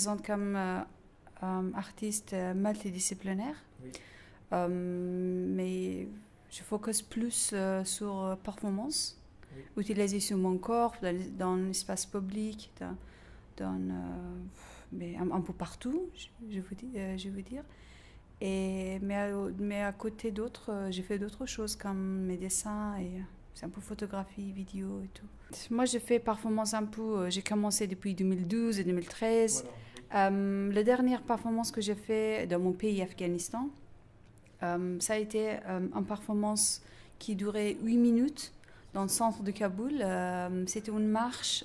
présente comme artiste multidisciplinaire, Oui. mais je focus plus sur performance, Oui. utiliser sur mon corps dans l'espace public, mais un peu partout, je veux dire. Mais à côté d'autres, j'ai fait d'autres choses comme mes dessins et c'est un peu photographie, vidéo et tout. Moi, j'ai fait performance un peu, j'ai commencé depuis 2012 et 2013. Voilà, oui. La dernière performance que j'ai fait dans mon pays, Afghanistan, ça a été une performance qui durait 8 minutes dans le centre de Kaboul. C'était une marche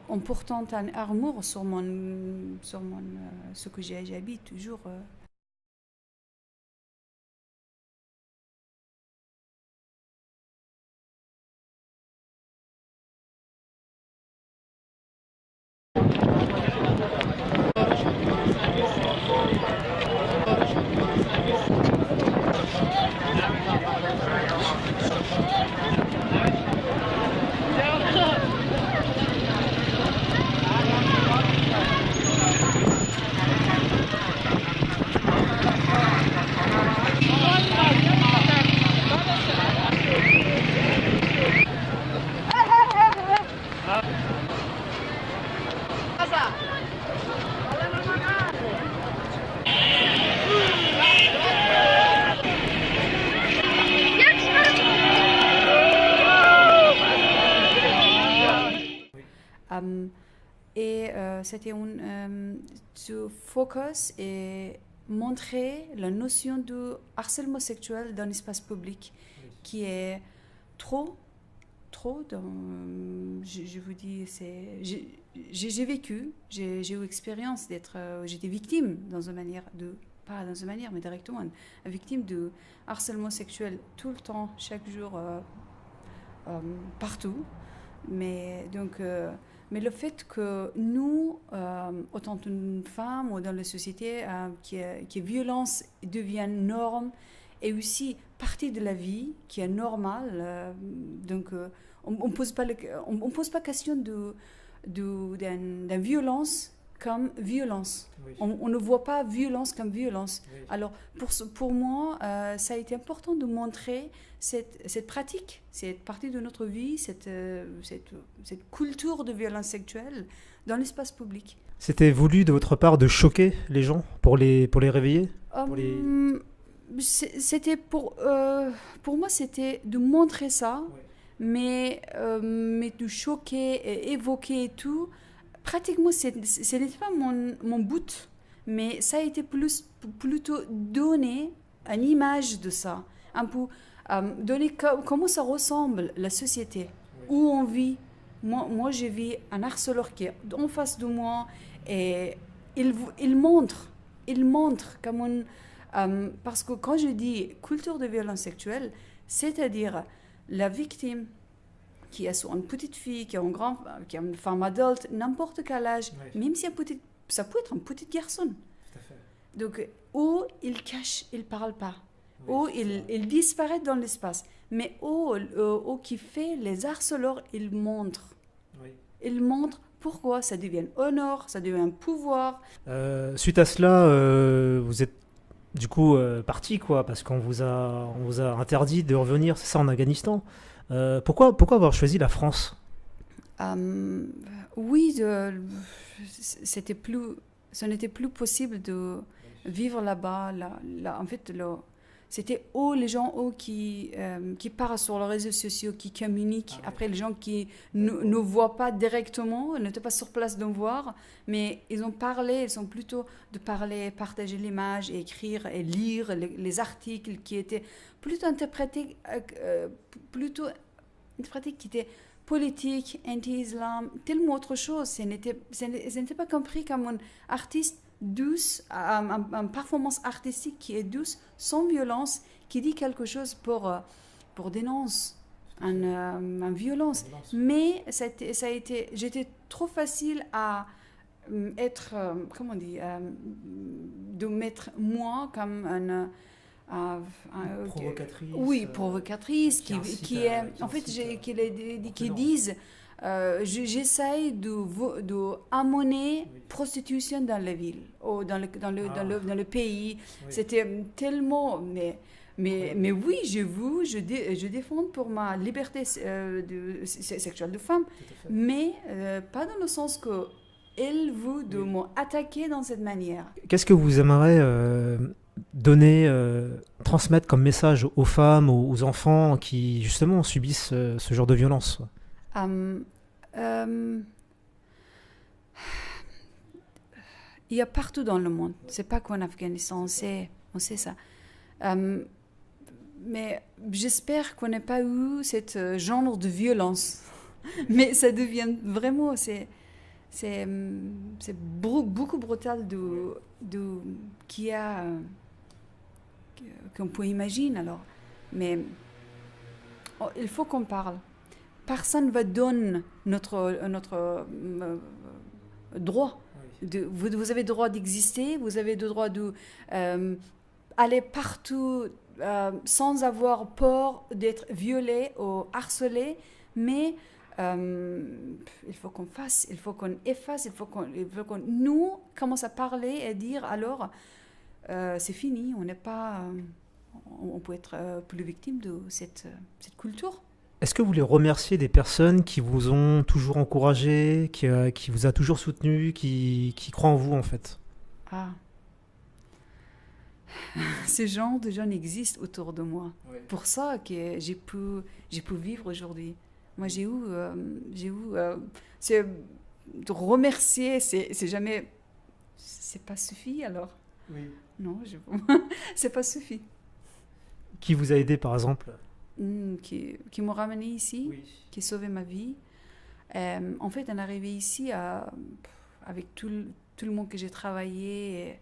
en portant une armure ce que j'habite toujours. C'était to focus et montrer la notion de harcèlement sexuel dans l'espace public Oui. qui est trop je vous dis, j'ai vécu, j'ai eu expérience d'être, j'étais victime pas dans une manière, mais directement, victime de harcèlement sexuel tout le temps, chaque jour, partout. Mais mais le fait que nous, autant une femme ou dans la société, que violence devienne norme et aussi partie de la vie qui est normale, on ne pose pas question d'une violence comme violence. Oui. On ne voit pas violence comme violence. Oui. Alors, pour moi, ça a été important de montrer cette pratique, cette partie de notre vie, cette culture de violence sexuelle dans l'espace public. C'était voulu de votre part de choquer les gens pour les réveiller C'était pour moi, c'était de montrer ça, Oui. mais de choquer, et évoquer et tout. Pratiquement, ce n'était pas mon but, mais ça a été plutôt donner une image de ça, un peu donner comment ça ressemble la société, Oui. où on vit. Moi, je vis un harceleur qui est en face de moi et il montre comme parce que quand je dis culture de violence sexuelle, c'est-à-dire la victime qui est soit une petite fille, qui est une femme adulte, n'importe quel âge, Oui. même si ça peut être un petit garçon. Tout à fait. Donc, ou il cache, il ne parle pas, Oui, ou c'est ça. il disparaît dans l'espace. Mais ou qui fait les harceleurs, il montre. Oui. Il montre pourquoi ça devient honneur, ça devient un pouvoir. Suite à cela, vous êtes du coup parti, quoi, parce on vous a interdit de revenir, c'est ça, en Afghanistan. Pourquoi avoir choisi la France? Oui, ce n'était plus possible de vivre là-bas. En fait, c'était les gens qui parlent sur les réseaux sociaux, qui communiquent. Ah, Après, les gens qui ne voient pas directement, n'étaient pas sur place de voir, mais ils ont parlé, ils ont plutôt de parler, partager l'image, et écrire et lire les articles qui étaient plutôt interprétés qui étaient politiques, anti-islam, tellement autre chose. Ce n'était pas compris comme un artiste douce, une performance artistique qui est douce, sans violence, qui dit quelque chose pour dénoncer une violence. Mais ça a été, j'étais trop facile à être, comment on dit, de mettre moi comme provocatrice. Oui, provocatrice, qui est, en fait, qui disent j'essaye de amener prostitution dans la ville, ou dans le pays. Oui. C'était tellement... Mais oui, je défends pour ma liberté sexuelle de femme, mais pas dans le sens que elle veut de m'attaquer dans cette manière. Qu'est-ce que vous aimeriez donner, transmettre comme message aux femmes, aux enfants qui justement subissent ce genre de violence? Il y a partout dans le monde, c'est pas qu'en Afghanistan, on sait ça. Mais j'espère qu'on n'a pas eu ce genre de violence. Mais ça devient vraiment, c'est beaucoup brutal qu'on peut imaginer alors. Mais il faut qu'on parle. Personne ne va donner notre droit. Vous avez le droit d'exister, vous avez le droit d'aller partout sans avoir peur d'être violé ou harcelé, mais il faut qu'on fasse, il faut qu'on efface, il faut qu'on nous commence à parler et dire alors c'est fini, on n'est pas, on peut être plus victime de cette culture. Est-ce que vous voulez remercier des personnes qui vous ont toujours encouragé, qui vous a toujours soutenu, qui croient en vous en fait? Ce genre de gens existent autour de moi. Oui. Pour ça que j'ai pu vivre aujourd'hui. Moi, j'ai eu c'est de remercier, c'est jamais, c'est pas suffi alors. Oui. Non, c'est pas suffi. Qui vous a aidé par exemple? Qui m'a ramené ici, oui. Qui a sauvé ma vie. En fait, on est arrivé ici avec tout le monde que j'ai travaillé.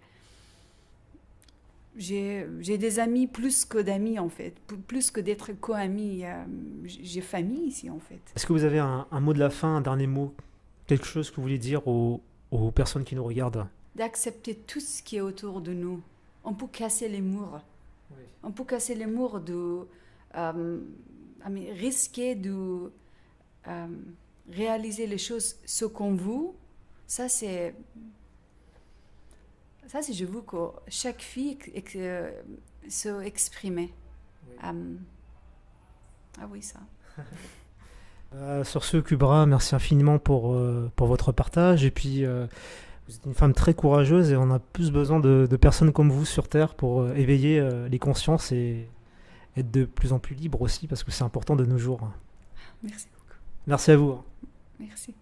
J'ai des amis plus que d'amis en fait, plus que d'être co-amis. J'ai famille ici en fait. Est-ce que vous avez un mot de la fin, un dernier mot, quelque chose que vous voulez dire aux personnes qui nous regardent? D'accepter tout ce qui est autour de nous. On peut casser les murs. Oui. On peut casser les murs de risquer de réaliser les choses ce qu'on veut. Ça c'est je veux que chaque fille se exprime. Oui. Oui, ça. Sur ce, Kubra, merci infiniment pour votre partage. Et puis, vous êtes une femme très courageuse et on a plus besoin de personnes comme vous sur Terre pour éveiller les consciences et être de plus en plus libre aussi, parce que c'est important de nos jours. Merci beaucoup. Merci à vous. Merci.